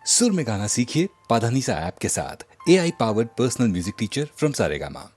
सुर में गाना सीखिए पाधानीसा ऐप के साथ। AI powered personal music teacher from Saregama.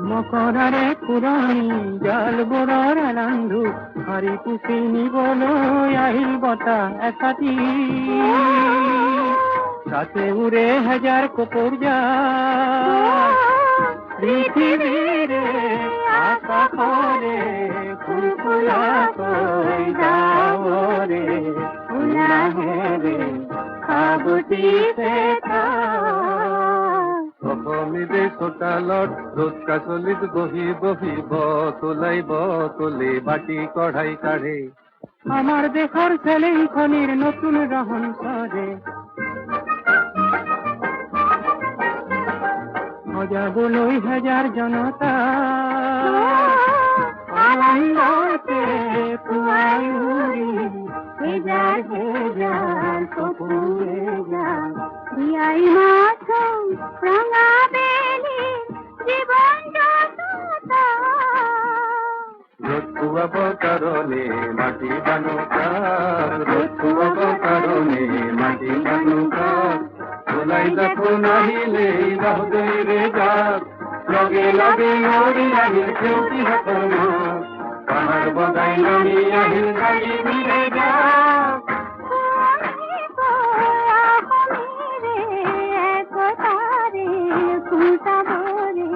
মকরারে পুরাণী জাল বড়ার আনন্দু হারি পুষি নিবলই আহিল বতা একাতি সাথে উড়ে হাজার কপর যায় পৃথিবীর আকাশরে ফুলফুলা কই যাও রে ফুলা হে সাবতি পেতা অসমীদে চোতালত রোদ কাচলিত বহি বহি বতলে বাটি কঢ়াই কাঢ়ে আমার দেশৰ চেলেইখনিৰ নতুন ৰহন কৰে সজাবলৈ হাজাৰ জনতা আনন্দতে পুৱাই উৰি হেজাৰ হেজাৰ কপুৰে যাম বিয়াই মাছ ৰঙা বেলি জীৱন যততা ৰ'দ খুৱাব কাৰণে মাটি বানুকা ৰ'দ খুৱাব কাৰণে মাটি বানুকা ওলাই দেখো নাহিলে ৰহদৈৰে যাক লগে লগে নৰি আহিল সেউতি হাতৰ পাহাৰ বগাই নামি আহিল বাড়ি ফিরে যাও একতারে ফুটাবো রে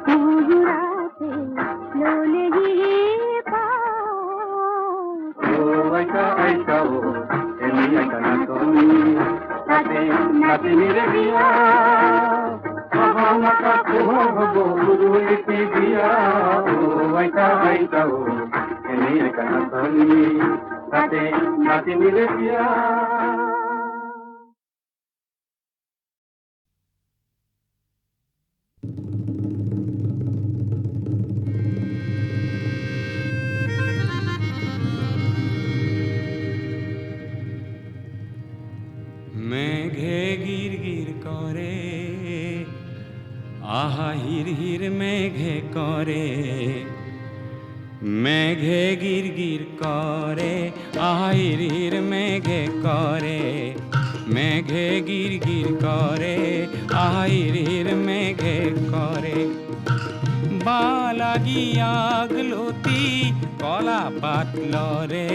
মধুরাতে লোলে গিয়ে পাও আইতা আইতা ও এমনি আইতা না তুমি তাতে নাতিনি রে বিয়া মাতা হব গুরুলিতে দিয়া ও আইতা আইতা ও এমনি আইতা না তুমি তাতে নাতিনি রে বিয়া মেঘে গির গির করে আহা হির হির মেঘে করে মেঘে গির গির করে আহা হির হির মেঘে করে মেঘে গির গির করে আহা হির হির মেঘে করে বালাগিয়াগলতি কলা পাতল রে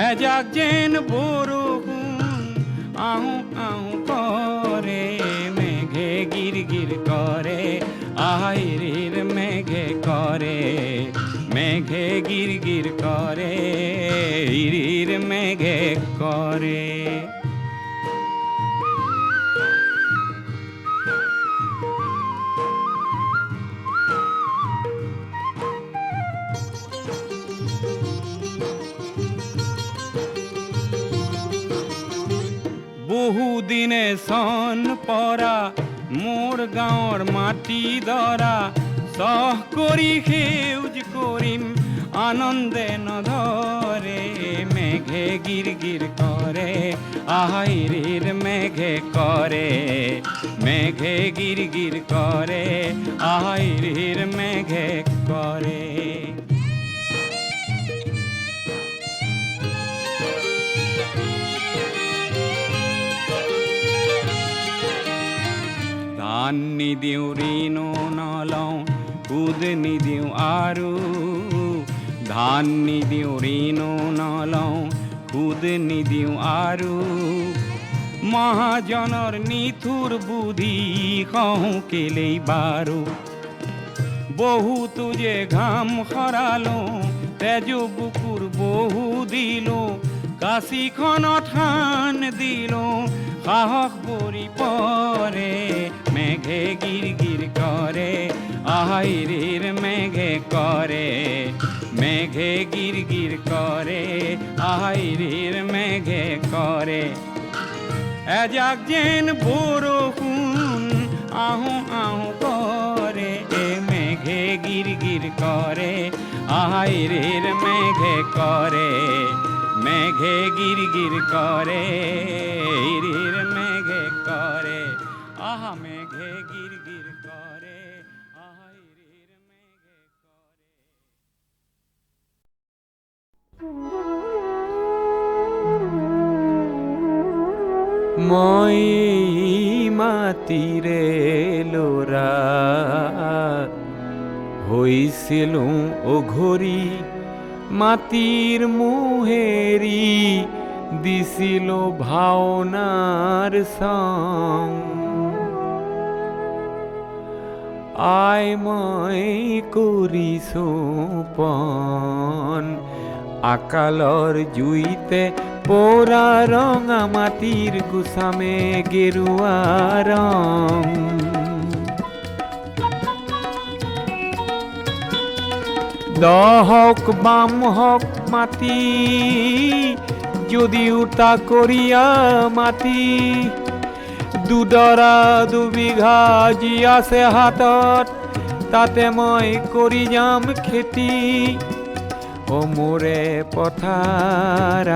এজাক যেন বরুণ আহু আহু করে মেঘে গির গির করে আহির মেঘে করে মেঘে গির গির করে হির মেঘে করে বহুদিনে সন পরা মোর গাঁৱৰ মাটি দৰা সহ কৰি সেউজ কৰিম আনন্দে নধৰে মেঘে গিৰ গিৰ কৰে আহিৰ মেঘে কৰে মেঘে গিৰ গিৰ কৰে আহিৰ মেঘে কৰে ধান নিদিওঁ ঋণো নলওঁ সুদ নিদিওঁ আৰু ধান নিদিওঁ ঋণো নলওঁ সুদ নিদিওঁ আৰু মহাজনৰ নিঠুৰ বুদ্ধি কওঁ কেলেই বাৰু বহুতো যে ঘাম সৰালোঁ তেজ বুকুৰ বহু দিলোঁ কাশীখনত থান দিলোঁ সাহস ভৰি পৰে মেঘে গিৰ গিৰ কৰে আহিৰ মেঘে কৰে মেঘে গিৰ গিৰ কৰে আহিৰ মেঘে কৰে এজাক যেন বৰষুণ আহোঁ আহোঁ কৰে মেঘে গিৰ গিৰ কৰে আহিৰ মেঘে কৰে মেঘে গির গির করে হির মেঘে করে আহা মেঘে গির গির করে আহা হির মেঘে করে মই মাতিরে লোরা হইছিলুঁ অঘৰী মাটির মুহেরি দিছিল ভাওনার সং আই মই করিছো পন আকালর জুইতে পোড়া রঙা মাটির কুসামে গেরুয়া রং দহক বাম হক মাটি যদি উতা করিয়া মাটি দুডৰা দুবিঘা যি আছে হাতত তাতে মই কৰি যাম খেতি ও মোৰে পথাৰাই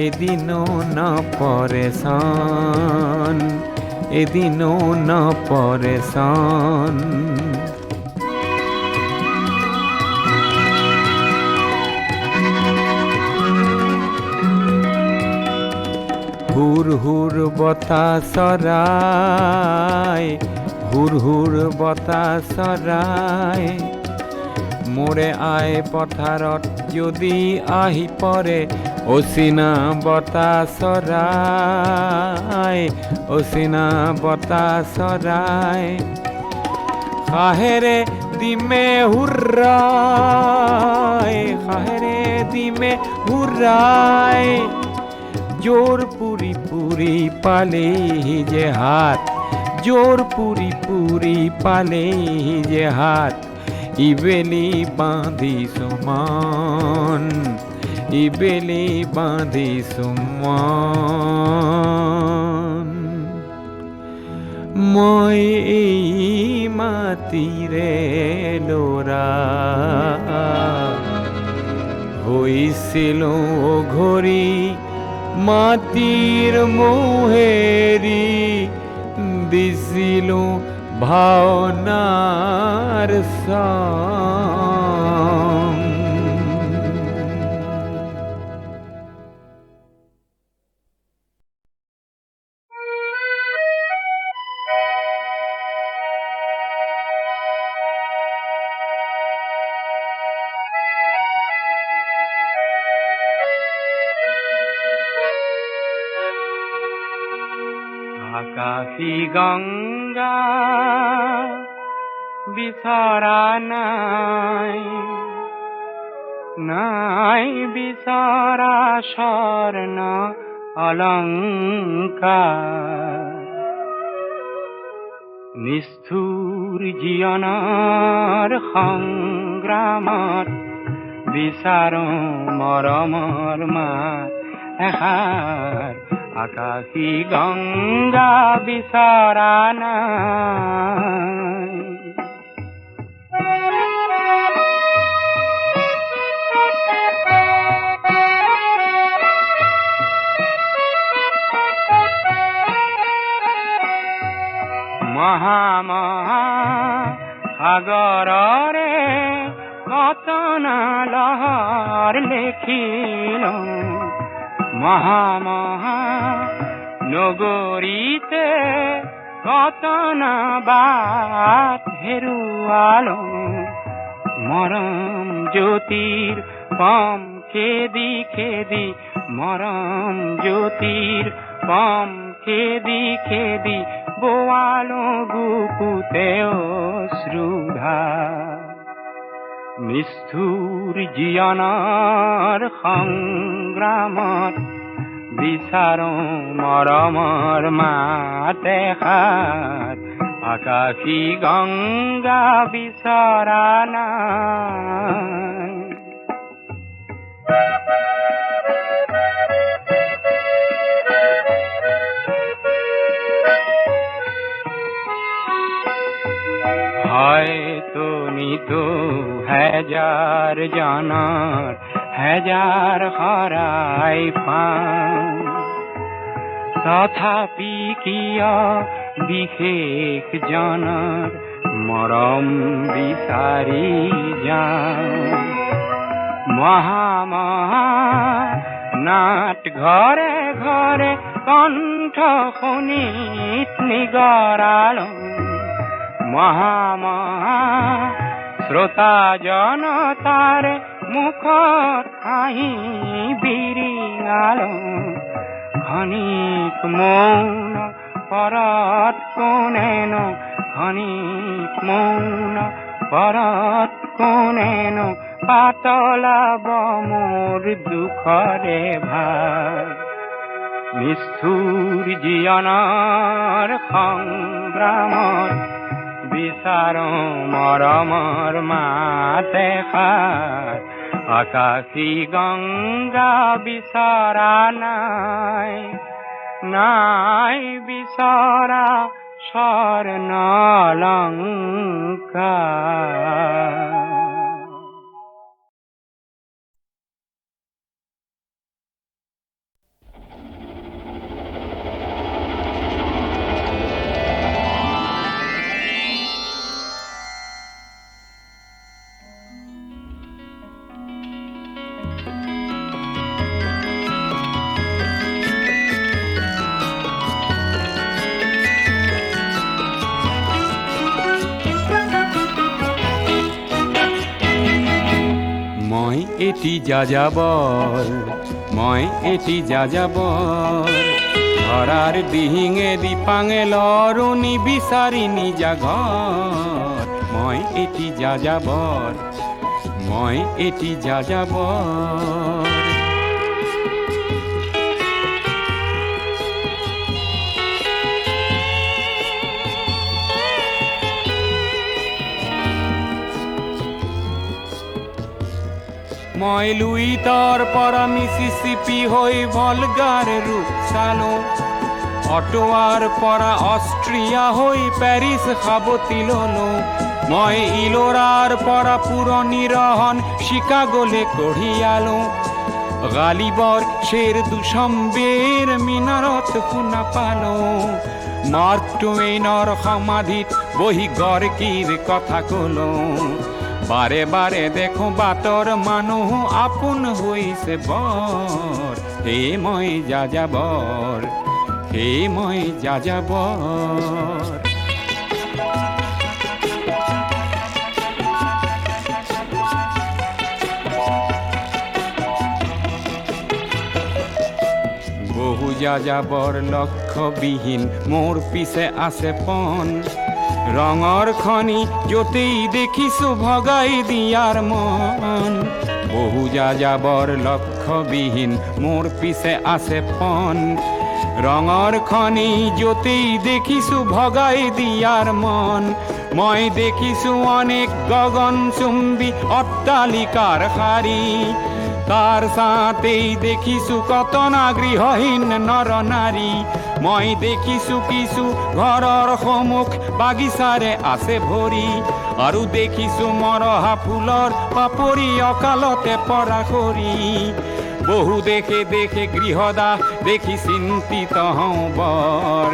এদিনো নপৰে চন এদিনো নপৰে চন হুৰ হুৰ বতাহ চৰাই হুৰ হুৰ বতাহ চৰাই মোৰে আই পথাৰত যদি আহি পৰে অচিনা বতাহ চৰাই, অচিনা বতাহ চৰাই। খাহেৰে দিমে হুৰাই, খাহেৰে দিমে হুৰাই। জোর পুরি পুরি পালে যে হাত, জোর পুরি পুরি পালে যে হাত। ইবেলি বাঁধি সুমন, ইবেলি বাঁধি সুমন। মই এই মাটিৰে ল'ৰা, হৈছিলোঁ ঘড়ী মাটিৰ মোহেৰি। দিছিলোঁ ভাওনাৰ সং। আকাশী গঙ্গা বিচৰা নাই, নাই বিচৰা স্বৰ্ণ অলংকাৰ। নিষ্ঠুৰ জীৱনৰ সংগ্ৰামত বিচাৰোঁ মৰমৰ মাত এষাৰ। আকাশী গঙ্গা বিচৰা নাই। মহা মহা সাগৰৰে কতনা লহৰ লেখিলোঁ। মহা মহা নগৰীতে কতনা বাট হেৰুৱালোঁ। মৰম জ্যোতিৰ পম খেদি খেদি, মৰম জ্যোতিৰ পম খেদি খেদি বোৱালোঁ বুকুতে অশ্ৰুধাৰ। নিষ্ঠুৰ জীৱনৰ সংগ্ৰামত বিচাৰোঁ মৰমৰ মাত এষাৰ। আকাশী গঙ্গা বিচৰা নাই। হয়তো নিতো হাজাৰ জনৰ হাজাৰ শৰাই পাওঁ, তথাপি কিয় বিশেষ জনৰ মৰম বিচাৰি যাওঁ। মহা মহা নাট ঘৰে ঘৰে কণ্ঠ শুনিত নিগৰালোঁ। মহা মহা শ্ৰোতা জনতাৰে মুখত হাঁহি বিৰিঙালোঁ। ক্ষণিক মৌন পৰত কোনেনো, ক্ষণিক মৌন পৰত কোনেনো পাতলাব মোৰ দুখৰে ভাৰ। নিষ্ঠুৰ জীৱনৰ সংগ্ৰামত বিচাৰোঁ মৰমৰ মাত এষাৰ। আকাশী গঙ্গা বিচৰা নাই, নাই বিচৰা স্বৰ্ণ অলংকাৰ। এটি যাযাবর মই এটি যাযাবর ধরার দিহিঙে দিপাঙে লরুনি বিচারিনি জাঘর মই এটি যাযাবর মই এটি যাযাবর মই লুইতর পরা মিসিসিপি হই ভলগার রূপ সালো অটোয়ার পরা অস্ট্রিয়া হই প্যারিস খাবতিলনো মই ইলোরার পরা পুরো নিরহন শিকাগোলে কঢ়িয়ালো গালিবর শের দুশম্বের মিনারত খুনা পালো মার্ক টুয়েইনর সমাধিত বহি গড়কির কথা কলো বারে বারে দেখো বাতৰ মানুহ আপোন হৈছে বৰ হে মই যাযাবৰ হে মই যাযাবৰ বহু যাযাবৰ লক্ষ্যবিহীন মোৰ পিছে আছে পণ ৰঙৰ খনি য'তেই দেখিছো ভগাই দিয়াৰ মন বহু যাযাবৰ লক্ষ্যবিহীন মোৰ পিছে আছে পণ ৰঙৰ খনি য'তেই দেখিছো ভগাই দিয়াৰ মন মই দেখিছো অনেক গগনচুম্বী অট্টালিকাৰ শাৰী তাৰ ছাতেই দেখিছো কতনা গৃহহীন নৰ নাৰী মই দেখিছো কিছু ঘৰৰ সন্মুখ বাগিচাৰে আছে ভৰি আৰু দেখিছো মৰহা ফুলৰ পাপৰি অকালতে পৰা সৰি বহু দেখে দেখে গৃহদা দেখি চিন্তিত হওঁ বৰ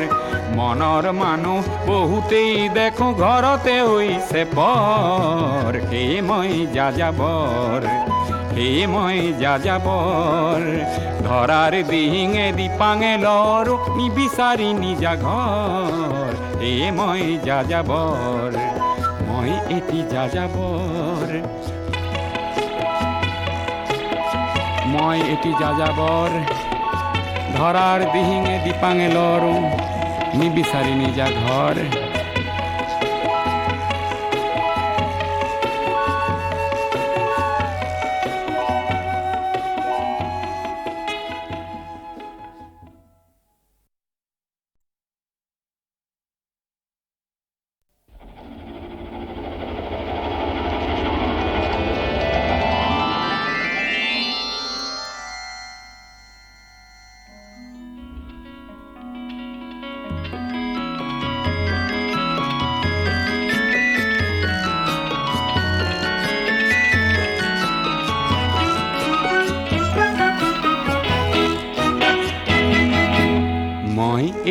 মনৰ মানুহ বহুতেই দেখো ঘৰতে হৈছে বৰ হে মই যাযাবৰ হে মই যাযাবৰ ধৰাৰ দিহিঙে দিপাঙে লৰ নিবিচাৰি নিজা ঘৰ হে মই যাযাবৰ মই এটি যাযাবৰ মই এটি যাযাবৰ ধৰাৰ দিহিঙে দিপাঙে লৰ নিবিচাৰি নিজা ঘৰ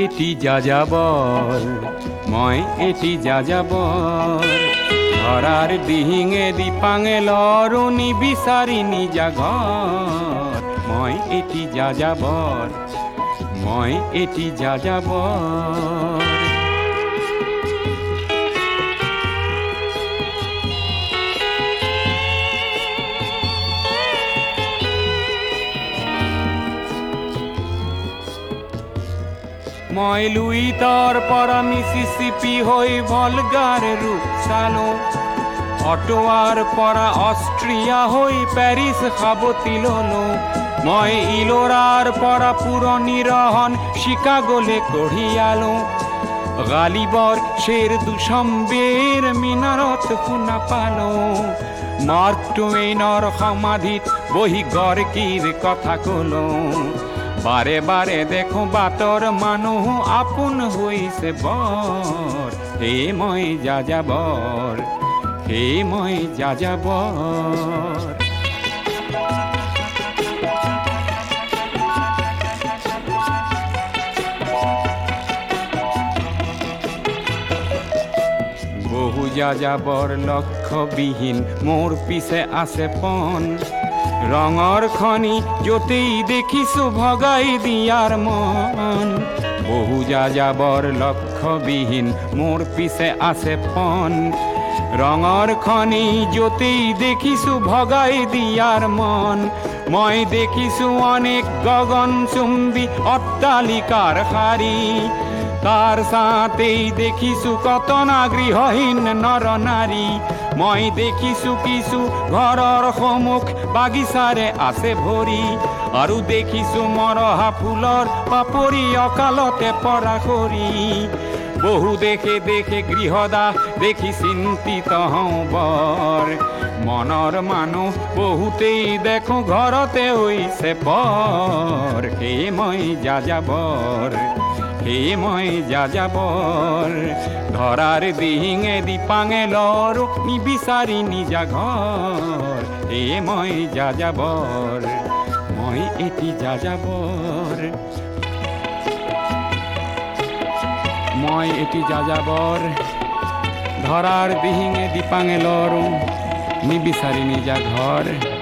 এটি যাযাবৰ মই এটি যাযাবৰ ধৰাৰ দিহিঙে দিপাঙে লৰো নিবিচাৰি নিজা ঘৰ মই এটি যাযাবৰ মই এটি যাযাবৰ মই লুইতৰ পৰা মিছিছিপি হৈ ভলগাৰ ৰূপ চালো অটোৱাৰ পৰা অষ্ট্ৰিয়া হৈ পেৰিছ সাৱতিললো মই ইলোৰাৰ পৰা পুৰণি ৰহন শিকাগোলে কঢ়িয়ালো গালিবৰ শেৰ দুশম্বেৰ মিনাৰত শুনা পালো মাৰ্ক টুৱেইনৰ সমাধিত বহি গড়কিৰ কথা কলো বাৰে বাৰে দেখো বাতৰ মানুহ আপোন হৈছে বৰ হে মই যাযাবৰ হে মই যাযাবৰ বহু যাযাবৰ লক্ষ্যবিহীন মোৰ পিছে আছে পণ ৰঙৰ খনি য'তেই দেখিছো ভগাই দিয়াৰ মন বহু যাযাবৰ লক্ষ্যবিহীন মোৰ পিছে আছে পণ ৰঙৰ খনি য'তেই দেখিছোঁ ভগাই দিয়াৰ মন মই দেখিছোঁ অনেক গগনচুম্বী অট্টালিকাৰ শাৰী তাৰ ছাতেই দেখিছোঁ কত না গৃহহীন নৰ নাৰী মই দেখিছোঁ কিছু ঘৰৰ সন্মুখ বাগিচাৰে আছে ভৰি আৰু দেখিছোঁ মৰহা ফুলৰ পাপৰি অকালতে পৰা সৰি বহু দেখে দেখে গৃহদাহ দেখি চিন্তিত হওঁ বৰ মনৰ মানুহ বহুতেই দেখোঁ ঘৰতে হৈছে পৰ সেয়ে মই যাযাবৰ সেয়ে মই যাযাবৰ ধৰাৰ দিহিঙে দিপাঙে লৰ নিবিচাৰি নিজা ঘৰ সেয়ে মই যাযাবৰ মই এটি যাযাবৰ মই এটি যাযাবৰ ধৰাৰ দিহিঙে দিপাঙে লৰ নিবিচাৰি নিজা ঘৰ